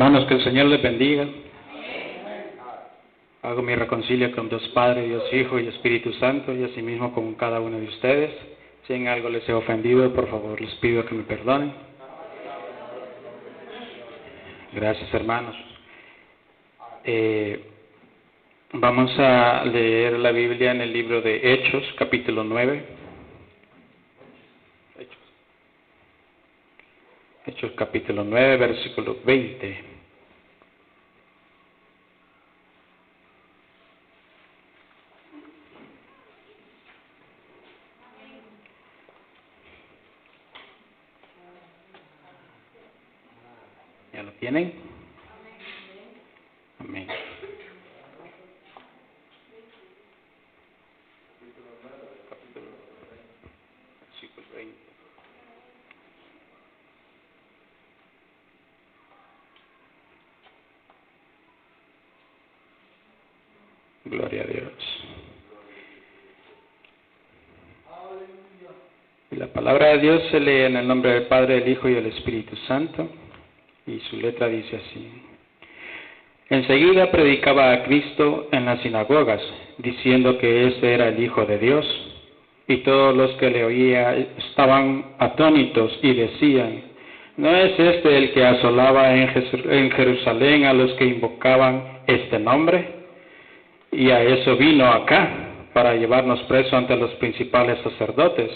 Hermanos, que el Señor les bendiga. Hago mi reconcilio con Dios Padre, Dios Hijo y Espíritu Santo, y asimismo con cada uno de ustedes. Si en algo les he ofendido, por favor, les pido que me perdonen. Gracias, hermanos. Vamos a leer la Biblia en el libro de Hechos, capítulo 9. Hechos, capítulo 9, versículo 20. ¿Ya lo tienen? Amén. Versículo 20. Gloria a Dios. Y la palabra de Dios se lee en el nombre del Padre, del Hijo y del Espíritu Santo, y su letra dice así. Enseguida predicaba a Cristo en las sinagogas, diciendo que éste era el Hijo de Dios, y todos los que le oían estaban atónitos y decían, ¿no es este el que asolaba en Jerusalén a los que invocaban este nombre? Y a eso vino acá, para llevarnos preso ante los principales sacerdotes.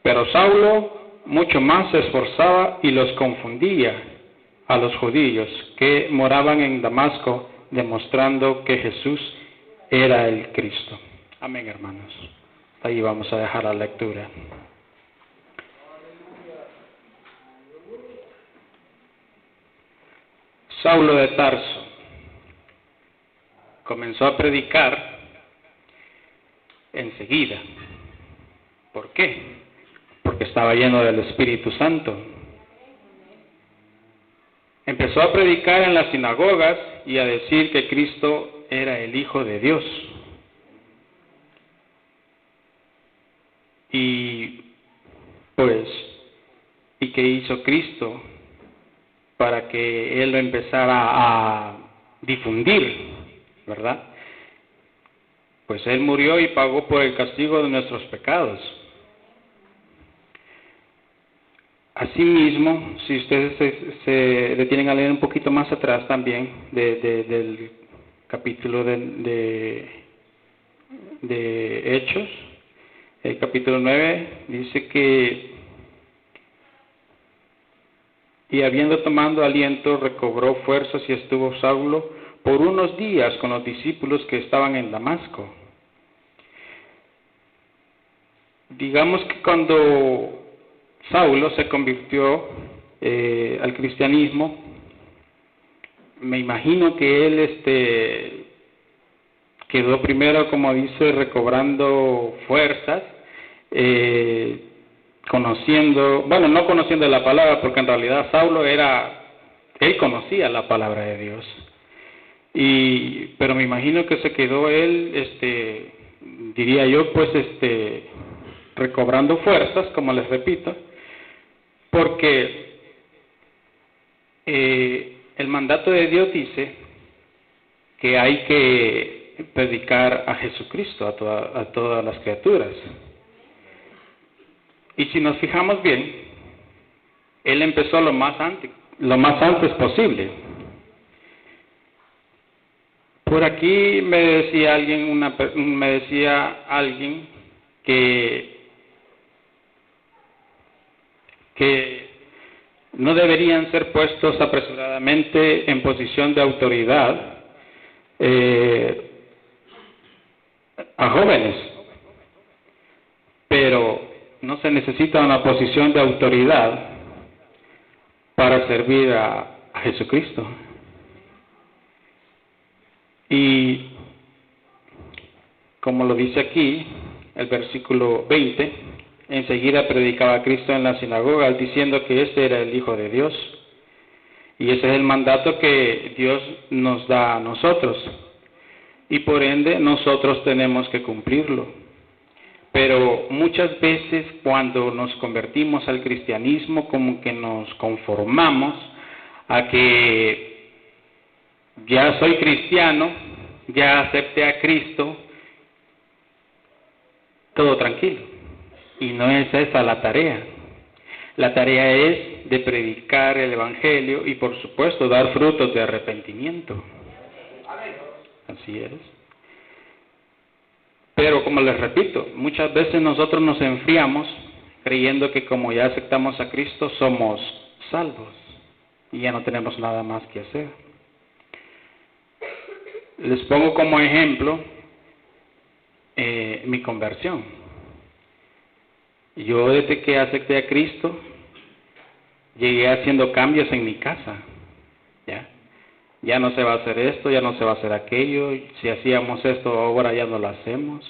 Pero Saulo mucho más se esforzaba y los confundía a los judíos que moraban en Damasco, demostrando que Jesús era el Cristo. Amén, hermanos. Ahí vamos a dejar la lectura. Saulo de Tarso comenzó a predicar enseguida. ¿Por qué? Porque estaba lleno del Espíritu Santo. Empezó a predicar en las sinagogas y a decir que Cristo era el Hijo de Dios. ¿Y qué hizo Cristo para que Él lo empezara a difundir, verdad? Pues Él murió y pagó por el castigo de nuestros pecados. Asimismo, si ustedes se detienen a leer un poquito más atrás también del capítulo de Hechos, el capítulo 9, dice que, y habiendo tomado aliento, recobró fuerzas y estuvo Saulo por unos días con los discípulos que estaban en Damasco. Digamos que cuando Saulo se convirtió al cristianismo, me imagino que él quedó primero, como dice, recobrando fuerzas, no conociendo la palabra, porque en realidad Saulo él conocía la palabra de Dios, pero me imagino que se quedó él, diría yo, pues recobrando fuerzas, como les repito, porque el mandato de Dios dice que hay que predicar a Jesucristo a todas las criaturas. Y si nos fijamos bien, Él empezó lo más antes posible. Por aquí me decía alguien que no deberían ser puestos apresuradamente en posición de autoridad a jóvenes, pero no se necesita una posición de autoridad para servir a Jesucristo. Y como lo dice aquí, el versículo 20, enseguida predicaba a Cristo en la sinagoga, diciendo que este era el Hijo de Dios. Y ese es el mandato que Dios nos da a nosotros. Y por ende, nosotros tenemos que cumplirlo. Pero muchas veces cuando nos convertimos al cristianismo, como que nos conformamos a que ya soy cristiano, ya acepté a Cristo, todo tranquilo. Y no es esa la tarea. La tarea es de predicar el Evangelio y, por supuesto, dar frutos de arrepentimiento. Así es. Pero, como les repito, muchas veces nosotros nos enfriamos creyendo que como ya aceptamos a Cristo somos salvos y ya no tenemos nada más que hacer. Les pongo como ejemplo mi conversión. Yo desde que acepté a Cristo llegué haciendo cambios en mi casa. Ya no se va a hacer esto, ya no se va a hacer aquello. Si hacíamos esto ahora ya no lo hacemos.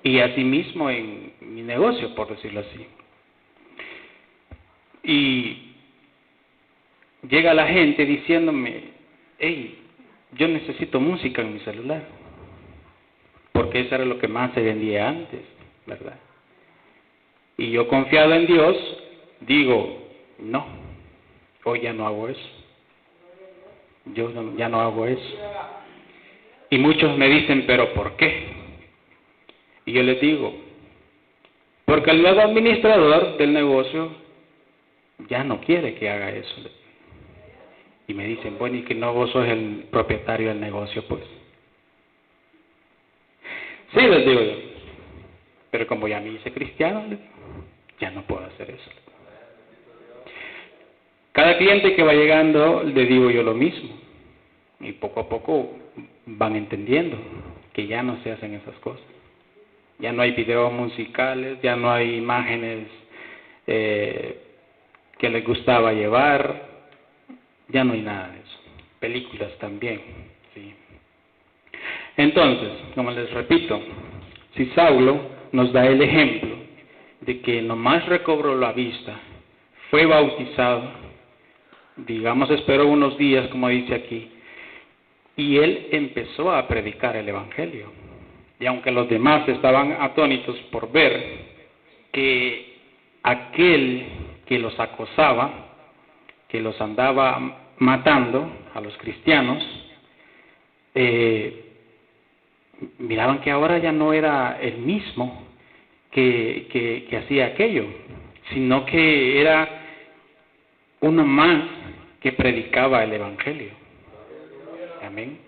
Y asimismo en mi negocio, por decirlo así. Y llega la gente diciéndome, hey, yo necesito música en mi celular. Porque eso era lo que más se vendía antes, ¿verdad? Y yo, confiado en Dios, digo, no, hoy ya no hago eso. Yo ya no hago eso. Y muchos me dicen, ¿pero por qué? Y yo les digo, porque el nuevo administrador del negocio ya no quiere que haga eso. Y me dicen, bueno, ¿y que no vos sos el propietario del negocio, pues? Sí, les digo yo, pero como ya me hice cristiano, ya no puedo hacer eso. Cada cliente que va llegando, le digo yo lo mismo. Y poco a poco van entendiendo que ya no se hacen esas cosas. Ya no hay videos musicales, ya no hay imágenes que les gustaba llevar, ya no hay nada de eso. Películas también, sí. Entonces, como les repito, si Saulo nos da el ejemplo de que nomás recobró la vista, fue bautizado, digamos, esperó unos días, como dice aquí, y él empezó a predicar el Evangelio. Y aunque los demás estaban atónitos por ver que aquel que los acosaba, que los andaba matando a los cristianos, miraban que ahora ya no era el mismo que hacía aquello, sino que era uno más que predicaba el Evangelio. Amén.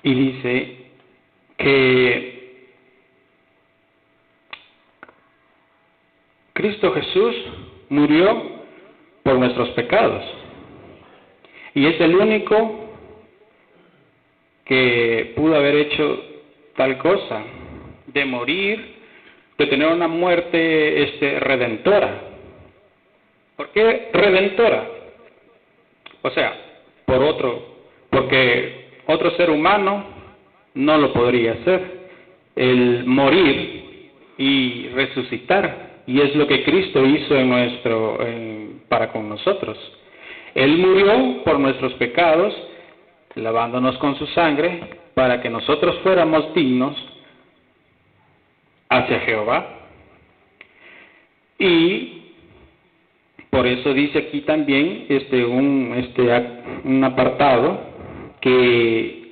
Y dice que Cristo Jesús murió por nuestros pecados. Y es el único que pudo haber hecho tal cosa, de morir, de tener una muerte redentora. ¿Por qué redentora? O sea, porque otro ser humano no lo podría hacer. El morir y resucitar, y es lo que Cristo hizo para con nosotros. Él murió por nuestros pecados, lavándonos con su sangre, para que nosotros fuéramos dignos hacia Jehová. Y por eso dice aquí también un apartado que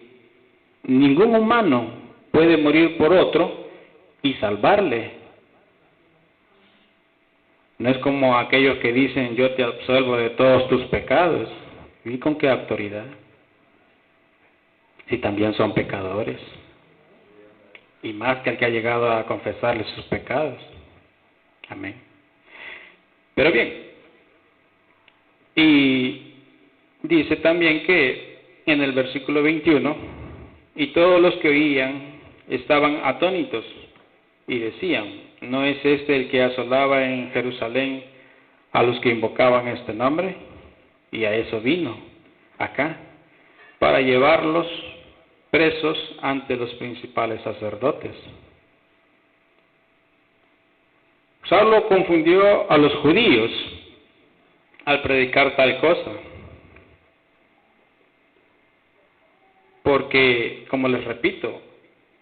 ningún humano puede morir por otro y salvarle. No es como aquellos que dicen, yo te absolvo de todos tus pecados. ¿Y con qué autoridad? Si también son pecadores. Y más que el que ha llegado a confesarles sus pecados. Amén. Pero bien, y dice también que en el versículo 21, y todos los que oían estaban atónitos y decían, ¿no es este el que asolaba en Jerusalén a los que invocaban este nombre? Y a eso vino acá, para llevarlos presos ante los principales sacerdotes. Saulo confundió a los judíos al predicar tal cosa, porque, como les repito,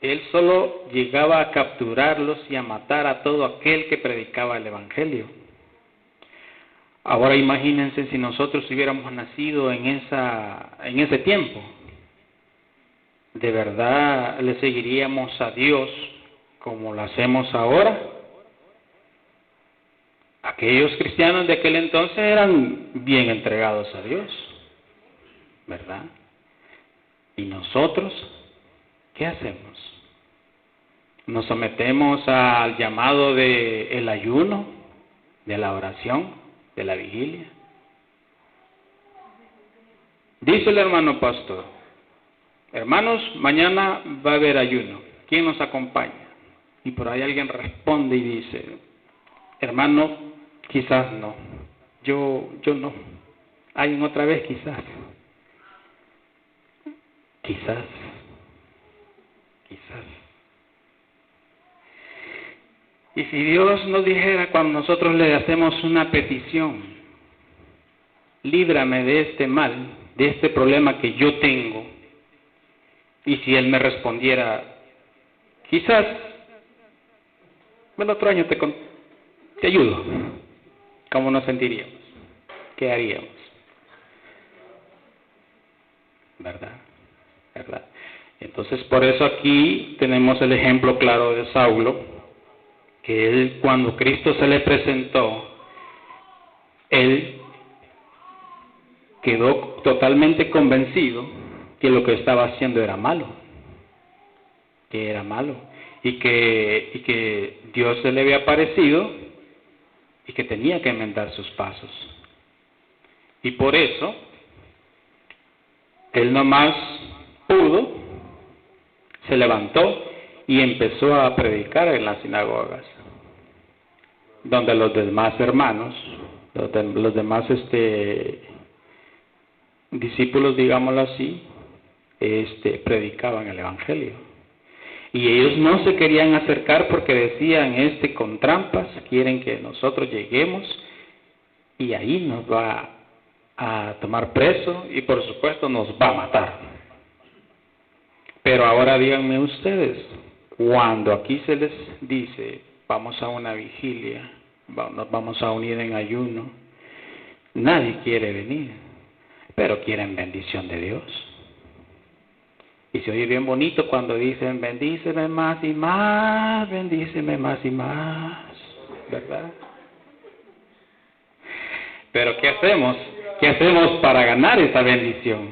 Él solo llegaba a capturarlos y a matar a todo aquel que predicaba el Evangelio. Ahora imagínense si nosotros hubiéramos nacido en ese tiempo. ¿De verdad le seguiríamos a Dios como lo hacemos ahora? Aquellos cristianos de aquel entonces eran bien entregados a Dios, ¿verdad? ¿Y nosotros qué hacemos? ¿Nos sometemos al llamado del ayuno, de la oración, de la vigilia? Dice el hermano pastor: hermanos, mañana va a haber ayuno. ¿Quién nos acompaña? Y por ahí alguien responde y dice: hermano, quizás no. Yo no. Alguien otra vez quizás. Quizás. Y si Dios nos dijera cuando nosotros le hacemos una petición: líbrame de este mal, de este problema que yo tengo, y si Él me respondiera: quizás el otro año te ayudo, ¿cómo nos sentiríamos? ¿Qué haríamos? ¿Verdad? Entonces, por eso aquí tenemos el ejemplo claro de Saulo, que él, cuando Cristo se le presentó, él quedó totalmente convencido que lo que estaba haciendo era malo, y que Dios se le había aparecido y que tenía que enmendar sus pasos. Y por eso, él nomás pudo, se levantó y empezó a predicar en las sinagogas, donde los demás hermanos, los demás discípulos, digámoslo así, predicaban el Evangelio. Y ellos no se querían acercar porque decían: con trampas quieren que nosotros lleguemos y ahí nos va a tomar preso y por supuesto nos va a matar. Pero ahora díganme ustedes, cuando aquí se les dice: vamos a una vigilia, nos vamos a unir en ayuno, nadie quiere venir, pero quieren bendición de Dios. Y se oye bien bonito cuando dicen: bendíceme más y más, bendíceme más y más, ¿verdad? Pero ¿qué hacemos? ¿Qué hacemos para ganar esa bendición?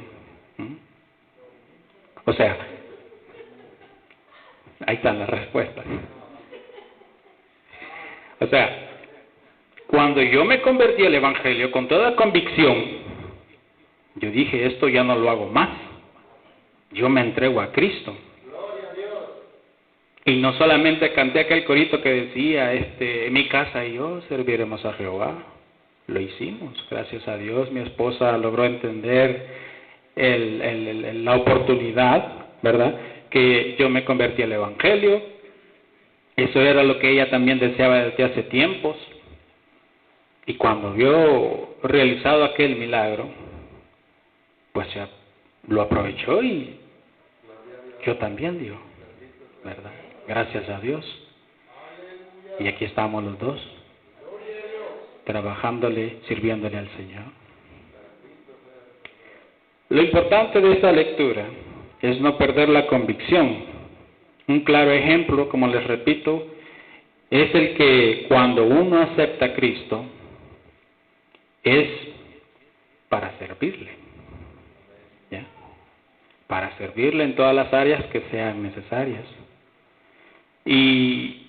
O sea, ahí están las respuestas. O sea, cuando yo me convertí al Evangelio con toda convicción, yo dije: esto ya no lo hago más. Yo me entrego a Cristo. Y no solamente canté aquel corito que decía: en mi casa y yo serviremos a Jehová. Lo hicimos, gracias a Dios. Mi esposa logró entender la oportunidad, ¿verdad?, que yo me convertí al Evangelio. Eso era lo que ella también deseaba desde hace tiempos. Y cuando vio realizado aquel milagro, pues ya lo aprovechó y yo también, digo, ¿verdad? Gracias a Dios. Y aquí estamos los dos, trabajándole, sirviéndole al Señor. Lo importante de esta lectura es no perder la convicción. Un claro ejemplo, como les repito, es el que cuando uno acepta a Cristo es para servirle, ¿ya? Para servirle en todas las áreas que sean necesarias y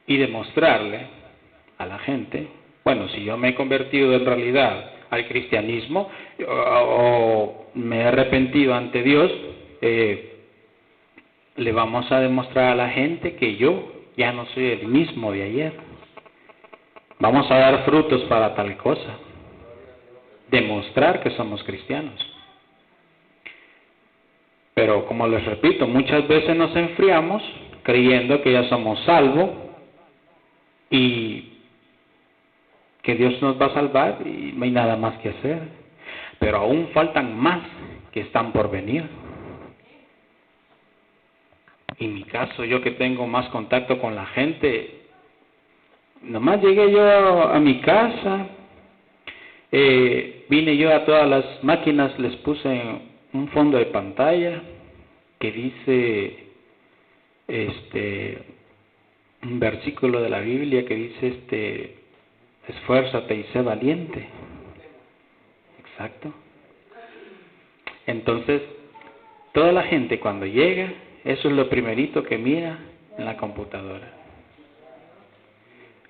demostrarle a la gente: bueno, si yo me he convertido en realidad al cristianismo o me he arrepentido ante Dios, le vamos a demostrar a la gente que yo ya no soy el mismo de ayer. Vamos a dar frutos para tal cosa, demostrar que somos cristianos. Pero como les repito, muchas veces nos enfriamos creyendo que ya somos salvos y que Dios nos va a salvar y no hay nada más que hacer. Pero aún faltan más que están por venir. En mi caso, yo que tengo más contacto con la gente, nomás llegué yo a mi casa, vine yo a todas las máquinas, les puse un fondo de pantalla que dice, un versículo de la Biblia que dice, esfuérzate y sé valiente. Exacto. Entonces, toda la gente cuando llega, eso es lo primerito que mira en la computadora.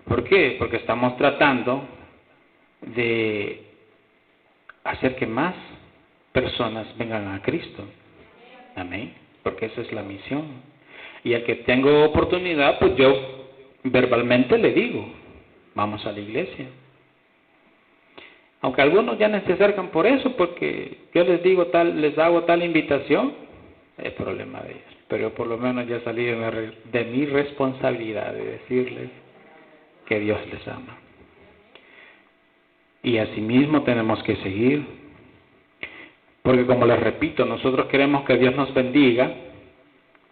¿Por qué? Porque estamos tratando de hacer que más personas vengan a Cristo. Amén. Porque esa es la misión. Y al que tengo oportunidad, pues yo verbalmente le digo, vamos a la iglesia. Aunque algunos ya no se acercan por eso, porque yo les digo les hago tal invitación, es problema de ellos. Pero yo por lo menos ya salí de mi responsabilidad de decirles que Dios les ama. Y asimismo tenemos que seguir, porque como les repito, nosotros queremos que Dios nos bendiga,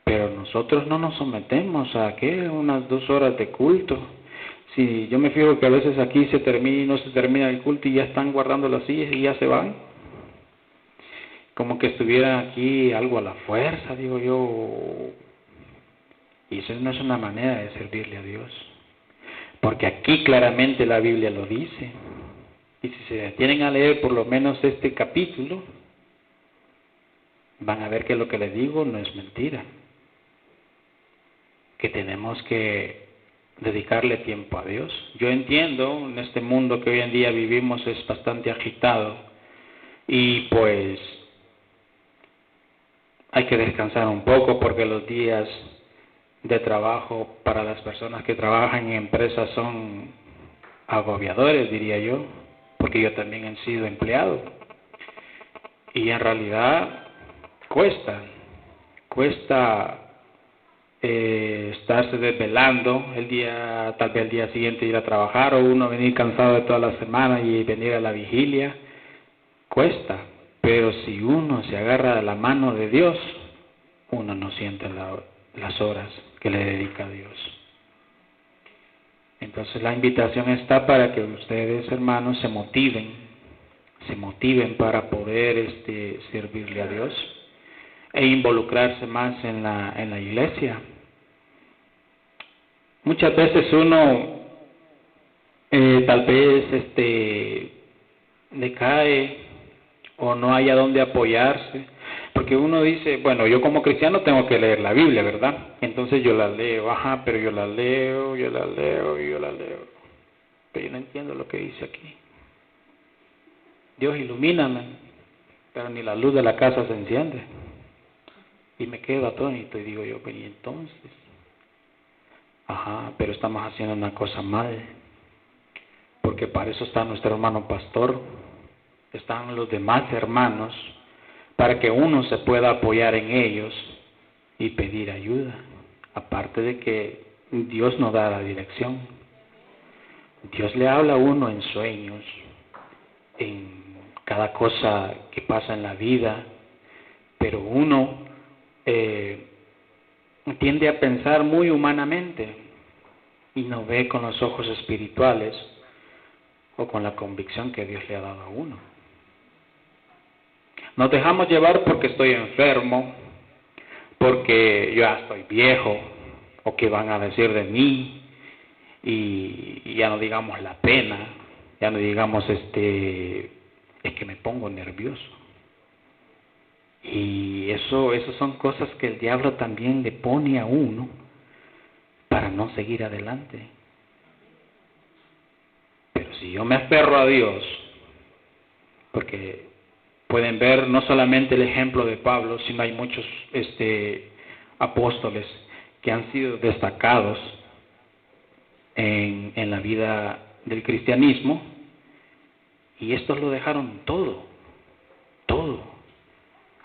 pero nosotros no nos sometemos a ¿qué? Unas 2 horas de culto. Si yo me fijo que a veces aquí se termina y no se termina el culto y ya están guardando las sillas y ya se van, como que estuvieran aquí algo a la fuerza, digo yo. Y eso no es una manera de servirle a Dios, porque aquí claramente la Biblia lo dice. Y si se detienen a leer por lo menos este capítulo, van a ver que lo que les digo no es mentira, que tenemos que dedicarle tiempo a Dios. Yo entiendo, en este mundo que hoy en día vivimos es bastante agitado y pues hay que descansar un poco porque los días de trabajo para las personas que trabajan en empresas son agobiadores, diría yo, porque yo también he sido empleado y en realidad cuesta estarse desvelando tal vez el día siguiente ir a trabajar, o uno venir cansado de toda la semana y venir a la vigilia, cuesta, pero si uno se agarra de la mano de Dios, uno no siente las horas que le dedica a Dios. Entonces la invitación está para que ustedes, hermanos, se motiven para poder servirle a Dios e involucrarse más en la iglesia. Muchas veces uno tal vez decae o no haya dónde apoyarse, porque uno dice, bueno, yo como cristiano tengo que leer la Biblia, ¿verdad? Entonces yo la leo, pero yo la leo, pero yo no entiendo lo que dice aquí. Dios, ilumíname, pero ni la luz de la casa se enciende. Y me quedo atónito y digo yo, pero ¿y entonces? Pero estamos haciendo una cosa mal, porque para eso está nuestro hermano pastor, están los demás hermanos, para que uno se pueda apoyar en ellos y pedir ayuda, aparte de que Dios nos da la dirección. Dios le habla a uno en sueños, en cada cosa que pasa en la vida, pero uno tiende a pensar muy humanamente y no ve con los ojos espirituales o con la convicción que Dios le ha dado a uno. Nos dejamos llevar porque estoy enfermo, porque yo ya estoy viejo, o qué van a decir de mí, y ya no digamos la pena, ya no digamos es que me pongo nervioso. Y eso son cosas que el diablo también le pone a uno para no seguir adelante. Pero si yo me aferro a Dios, porque pueden ver no solamente el ejemplo de Pablo, sino hay muchos apóstoles que han sido destacados en la vida del cristianismo, y estos lo dejaron todo.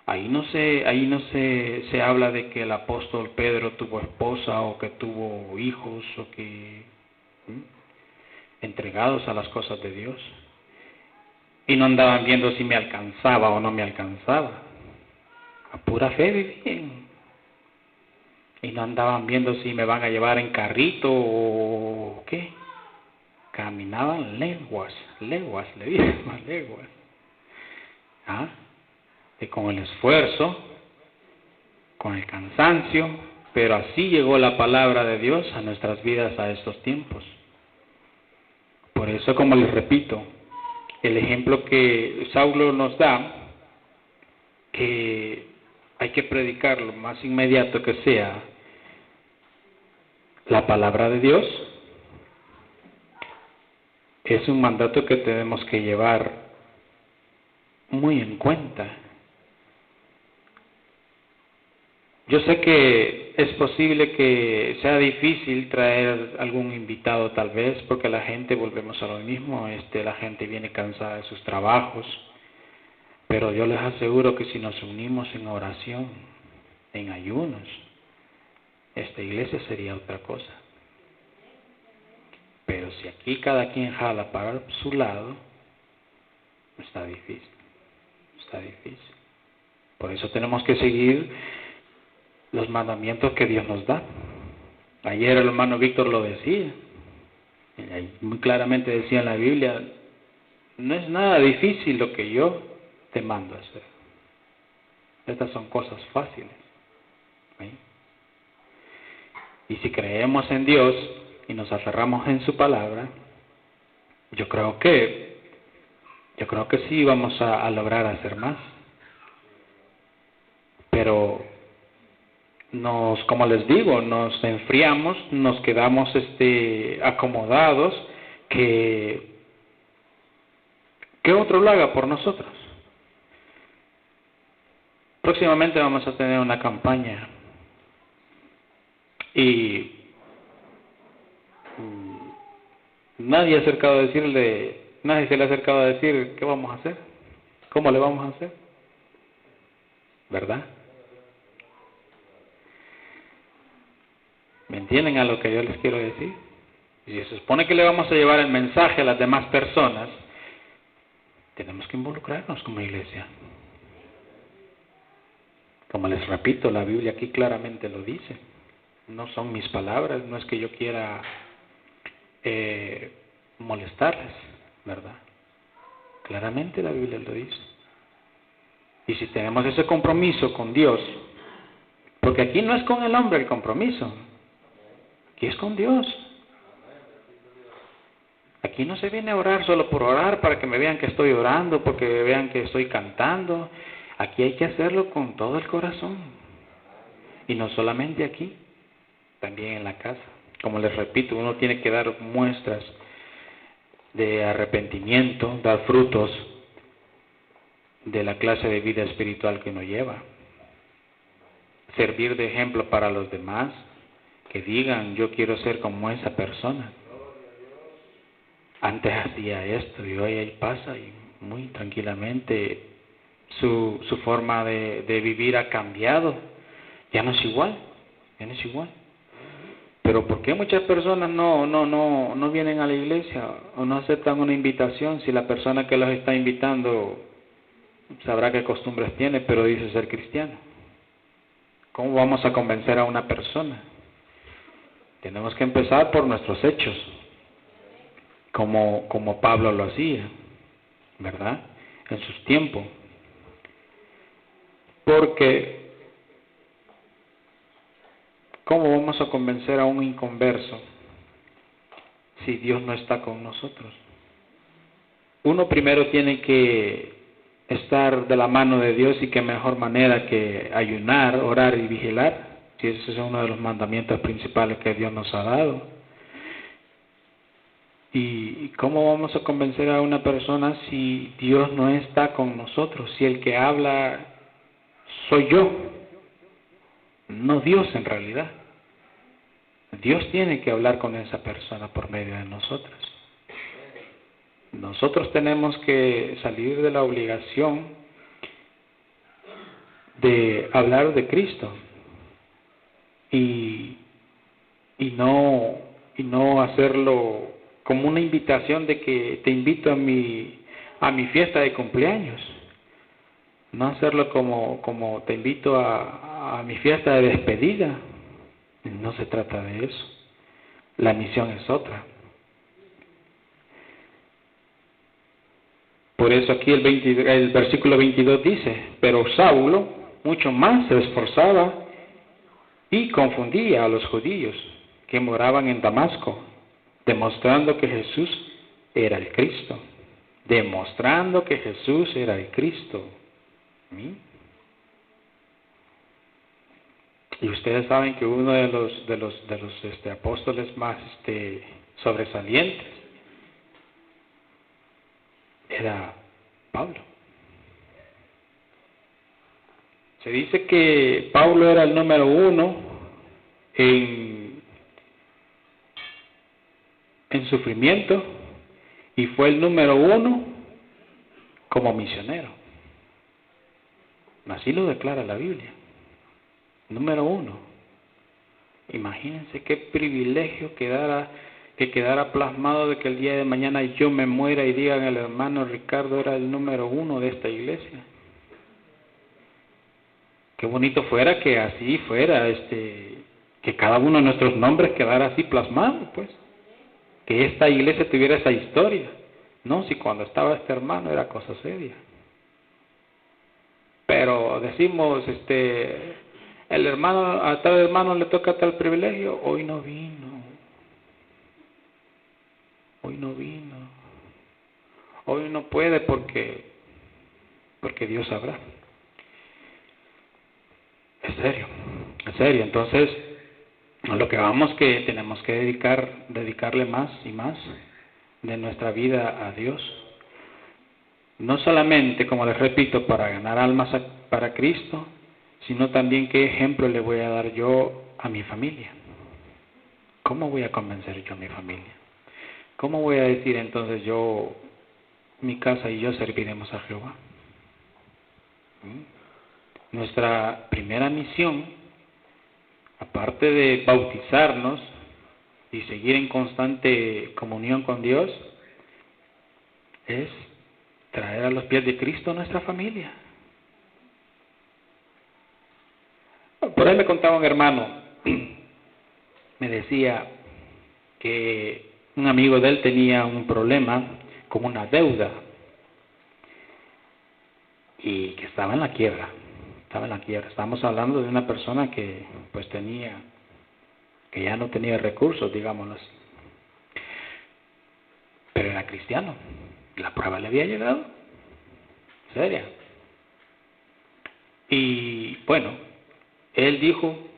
Ahí no se habla de que el apóstol Pedro tuvo esposa o que tuvo hijos o que entregados a las cosas de Dios. Y no andaban viendo si me alcanzaba o no me alcanzaba. A pura fe vivían. Y no andaban viendo si me van a llevar en carrito o qué. Caminaban leguas, le dicen más leguas. ¿Ah? Y con el esfuerzo, con el cansancio, pero así llegó la palabra de Dios a nuestras vidas a estos tiempos. Por eso, como les repito, el ejemplo que Saulo nos da, que hay que predicar lo más inmediato que sea la palabra de Dios, es un mandato que tenemos que llevar muy en cuenta. Yo sé que es posible que sea difícil traer algún invitado tal vez, porque la gente, volvemos a lo mismo, la gente viene cansada de sus trabajos, pero yo les aseguro que si nos unimos en oración, en ayunos, esta iglesia sería otra cosa. Pero si aquí cada quien jala para su lado, está difícil, está difícil. Por eso tenemos que seguir los mandamientos que Dios nos da. Ayer el hermano Víctor lo decía, muy claramente decía en la Biblia, no es nada difícil lo que yo te mando a hacer. Estas son cosas fáciles. ¿Sí? Y si creemos en Dios y nos aferramos en su palabra, yo creo que sí vamos a lograr hacer más. Pero como les digo, nos enfriamos, nos quedamos acomodados, que otro lo haga por nosotros. Próximamente vamos a tener una campaña y nadie se le ha acercado a decir qué vamos a hacer, cómo le vamos a hacer, ¿verdad? ¿Me entienden a lo que yo les quiero decir? Y si se supone que le vamos a llevar el mensaje a las demás personas, tenemos que involucrarnos como iglesia. Como les repito, la Biblia aquí claramente lo dice. No son mis palabras, no es que yo quiera molestarles, ¿verdad? Claramente la Biblia lo dice. Y si tenemos ese compromiso con Dios, porque aquí no es con el hombre el compromiso, aquí es con Dios. Aquí no se viene a orar solo por orar, para que me vean que estoy orando, porque vean que estoy cantando. Aquí hay que hacerlo con todo el corazón. Y no solamente aquí, también en la casa. Como les repito, uno tiene que dar muestras de arrepentimiento, dar frutos de la clase de vida espiritual que uno lleva. Servir de ejemplo para los demás, que digan, yo quiero ser como esa persona. Antes hacía esto y hoy ahí pasa y muy tranquilamente su forma de vivir ha cambiado. Ya no es igual, ya no es igual. Pero ¿por qué muchas personas no vienen a la iglesia o no aceptan una invitación si la persona que los está invitando sabrá qué costumbres tiene, pero dice ser cristiano? ¿Cómo vamos a convencer a una persona? Tenemos que empezar por nuestros hechos, como Pablo lo hacía, ¿verdad? En sus tiempos. Porque ¿cómo vamos a convencer a un inconverso si Dios no está con nosotros? Uno primero tiene que estar de la mano de Dios, y qué mejor manera que ayunar, orar y vigilar, si ese es uno de los mandamientos principales que Dios nos ha dado. ¿Y cómo vamos a convencer a una persona si Dios no está con nosotros? Si el que habla soy yo, no Dios en realidad. Dios tiene que hablar con esa persona por medio de nosotros. Nosotros tenemos que salir de la obligación de hablar de Cristo y no hacerlo como una invitación de que te invito a mi fiesta de cumpleaños. No hacerlo como te invito a mi fiesta de despedida. No se trata de eso. La misión es otra. Por eso aquí el versículo 22 dice, pero Saulo mucho más se esforzaba y confundía a los judíos que moraban en Damasco, demostrando que Jesús era el Cristo. Demostrando que Jesús era el Cristo. ¿Sí? Y ustedes saben que uno de los apóstoles más sobresalientes era Pablo. Se dice que Pablo era el número 1 en sufrimiento y fue el número 1 como misionero. Así lo declara la Biblia. Número 1. Imagínense qué privilegio que quedara plasmado de que el día de mañana yo me muera y digan el hermano Ricardo era el número 1 de esta iglesia. Qué bonito fuera que así fuera, que cada uno de nuestros nombres quedara así plasmado, pues. Que esta iglesia tuviera esa historia. No, si cuando estaba este hermano era cosa seria. Pero decimos, el hermano, a tal hermano le toca tal privilegio, hoy no vino. Hoy no vino. Hoy no puede porque Dios sabrá. Es serio. Entonces, lo que vamos que tenemos que dedicarle más y más de nuestra vida a Dios. No solamente, como les repito, para ganar almas para Cristo, sino también qué ejemplo le voy a dar yo a mi familia. ¿Cómo voy a convencer yo a mi familia? ¿Cómo voy a decir entonces yo, mi casa y yo serviremos a Jehová? Nuestra primera misión, aparte de bautizarnos y seguir en constante comunión con Dios, es traer a los pies de Cristo a nuestra familia. Por ahí me contaba un hermano, me decía que un amigo de él tenía un problema con una deuda y que estaba en la quiebra. Estamos hablando de una persona que pues que ya no tenía recursos, digámoslo así. Pero era cristiano. La prueba le había llegado. Seria. Y bueno, él dijo,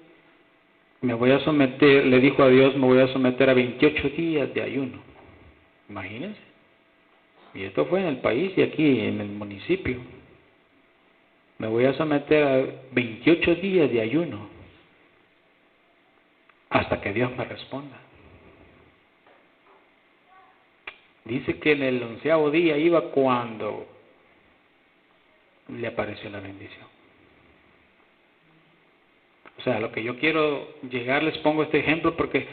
le dijo a Dios, me voy a someter a 28 días de ayuno. Imagínense. Y esto fue en el país y aquí en el municipio. Me voy a someter a 28 días de ayuno hasta que Dios me responda. Dice que en el 11º día iba cuando le apareció la bendición. O sea, lo que yo quiero llegar, les pongo este ejemplo porque,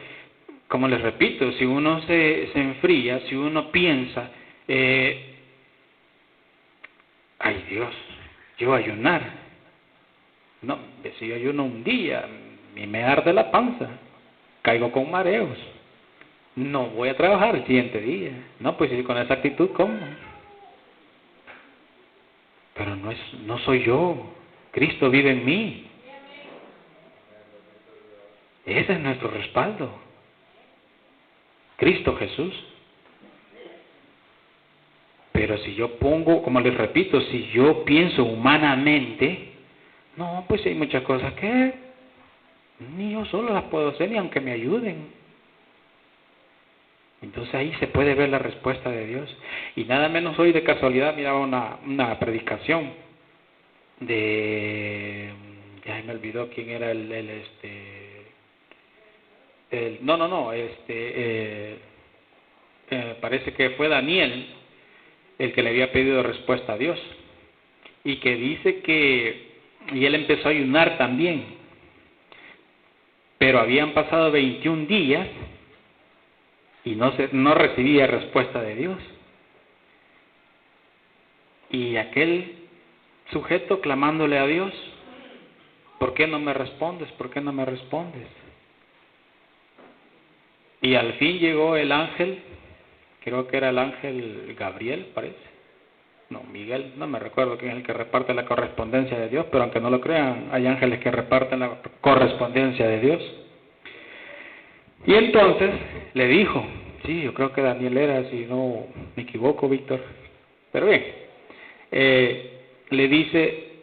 como les repito, si uno se enfría, si uno piensa, ay Dios, yo ayunar. No, si yo ayuno un día y me arde la panza, caigo con mareos. No voy a trabajar el siguiente día. No, pues con esa actitud, ¿cómo? Pero no soy yo. Cristo vive en mí. Ese es nuestro respaldo. Cristo Jesús. Pero si yo pongo, como les repito, si yo pienso humanamente, no, pues hay muchas cosas que ni yo solo las puedo hacer, ni aunque me ayuden. Entonces ahí se puede ver la respuesta de Dios. Y nada menos hoy de casualidad miraba una predicación ya me olvidó quién era parece que fue Daniel el que le había pedido respuesta a Dios. Y que dice y él empezó a ayunar también. Pero habían pasado 21 días y no recibía respuesta de Dios. Y aquel sujeto clamándole a Dios, ¿por qué no me respondes? ¿Por qué no me respondes? Y al fin llegó el ángel, creo que era el ángel Gabriel, parece. No, Miguel, no me recuerdo quién es el que reparte la correspondencia de Dios, pero aunque no lo crean, hay ángeles que reparten la correspondencia de Dios. Y entonces le dijo, sí, yo creo que Daniel era, si no me equivoco, Víctor, pero bien, le dice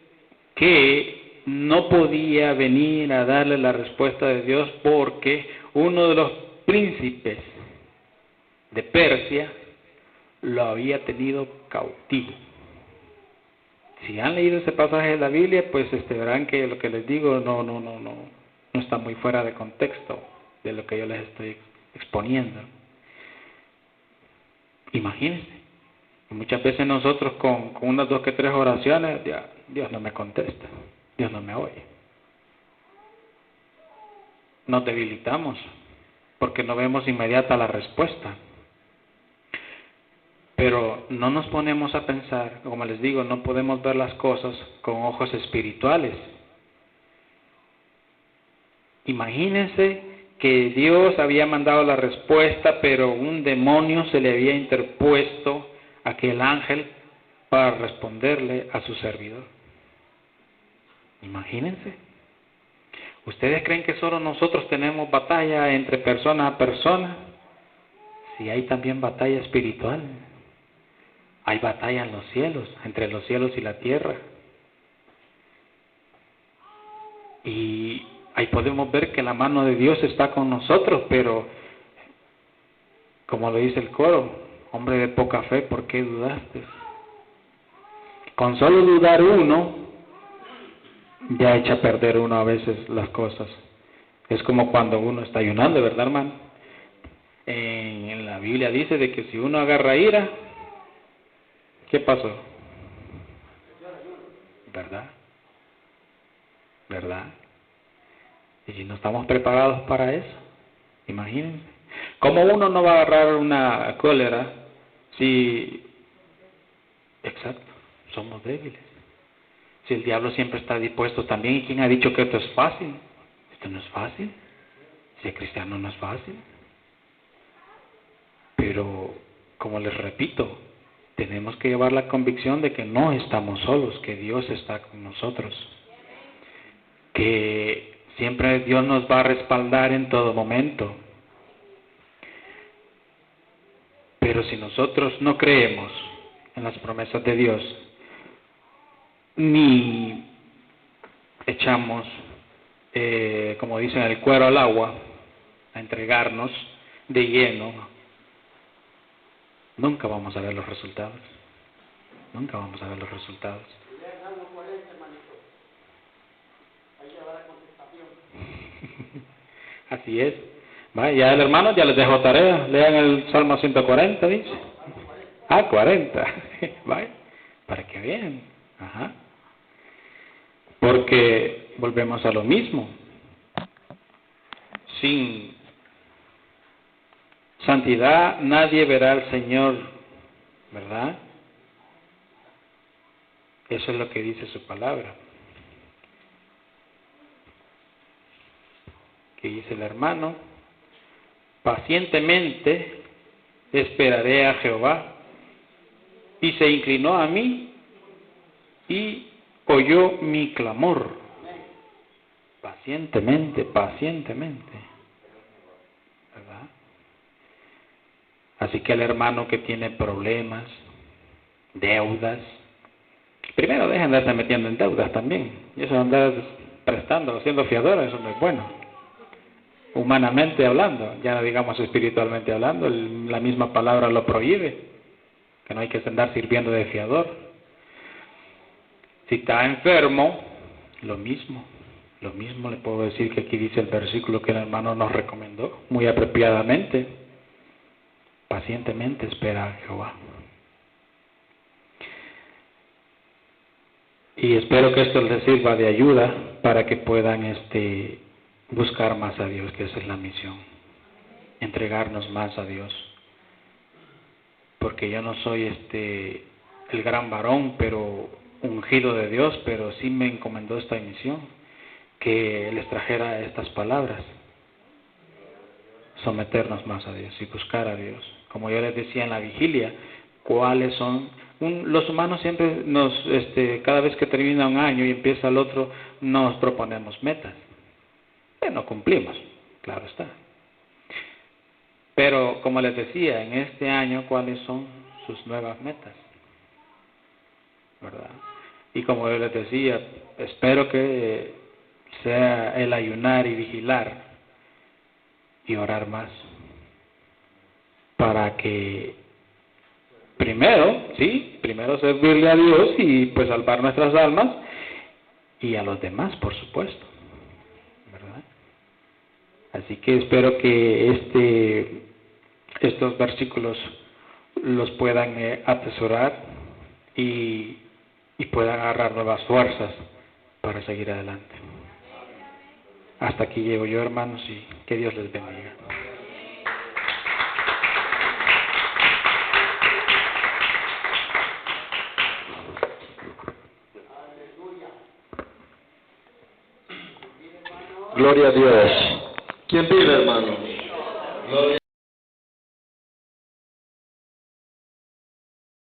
que no podía venir a darle la respuesta de Dios porque uno de los príncipes de Persia lo había tenido cautivo. Si han leído ese pasaje de la Biblia, pues verán que lo que les digo no está muy fuera de contexto de lo que yo les estoy exponiendo. Imagínense, muchas veces nosotros con unas 2 que 3 oraciones, Dios no me contesta, Dios no me oye. Nos debilitamos porque no vemos inmediata la respuesta. Pero no nos ponemos a pensar, como les digo, no podemos ver las cosas con ojos espirituales. Imagínense que Dios había mandado la respuesta, pero un demonio se le había interpuesto a aquel ángel para responderle a su servidor. Imagínense. ¿Ustedes creen que solo nosotros tenemos batalla entre persona a persona? Si hay también batalla espiritual. Hay batalla en los cielos, entre los cielos y la tierra. Y ahí podemos ver que la mano de Dios está con nosotros, pero como lo dice el coro, hombre de poca fe, ¿por qué dudaste? Con solo dudar uno, ya echa a perder uno a veces las cosas. Es como cuando uno está ayunando, ¿verdad, hermano? En la Biblia dice de que si uno agarra ira, ¿qué pasó? ¿Verdad? ¿Verdad? Y si no estamos preparados para eso, imagínense. ¿Cómo uno no va a agarrar una cólera si... Exacto, somos débiles. Si el diablo siempre está dispuesto también, ¿y quién ha dicho que esto es fácil? Esto no es fácil. Ser cristiano no es fácil. Pero, como les repito, tenemos que llevar la convicción de que no estamos solos, que Dios está con nosotros. Que siempre Dios nos va a respaldar en todo momento. Pero si nosotros no creemos en las promesas de Dios, ni echamos, como dicen, el cuero al agua, a entregarnos de lleno, nunca vamos a ver los resultados. Nunca vamos a ver los resultados. Así es. Ya el hermano ya les dejó tarea. Lean el Salmo 140, dice. 40. Vaya, para que vean. Ajá. Porque volvemos a lo mismo. Sin santidad nadie verá al Señor, ¿verdad? Eso es lo que dice su palabra. Que dice el hermano, pacientemente esperaré a Jehová, y se inclinó a mí y oyó mi clamor. Pacientemente, pacientemente. ¿Verdad? Así que el hermano que tiene problemas, deudas, primero dejen de estarse metiendo en deudas también. Y eso de andar prestando, haciendo fiadores, eso no es bueno. Humanamente hablando, ya no digamos espiritualmente hablando, la misma palabra lo prohíbe, que no hay que andar sirviendo de fiador. Si está enfermo, lo mismo le puedo decir que aquí dice el versículo que el hermano nos recomendó, muy apropiadamente, pacientemente espera a Jehová. Y espero que esto les sirva de ayuda para que puedan buscar más a Dios, que esa es la misión, entregarnos más a Dios. Porque yo no soy el gran varón, pero ungido de Dios, pero sí me encomendó esta misión, que les trajera estas palabras. someternos más a Dios y buscar a Dios. Como yo les decía en la vigilia, cuáles son... los humanos siempre cada vez que termina un año y empieza el otro, nos proponemos metas. No cumplimos, claro está. Pero, como les decía, en este año, ¿cuáles son sus nuevas metas? ¿Verdad? Y como yo les decía, espero que sea el ayunar y vigilar y orar más. Para que primero servirle a Dios y pues salvar nuestras almas y a los demás, por supuesto. ¿Verdad? Así que espero que estos versículos los puedan atesorar y puedan agarrar nuevas fuerzas para seguir adelante. Hasta aquí llego yo, hermanos, y que Dios les bendiga. Gloria a Dios. ¿Quién pide, hermano? Gloria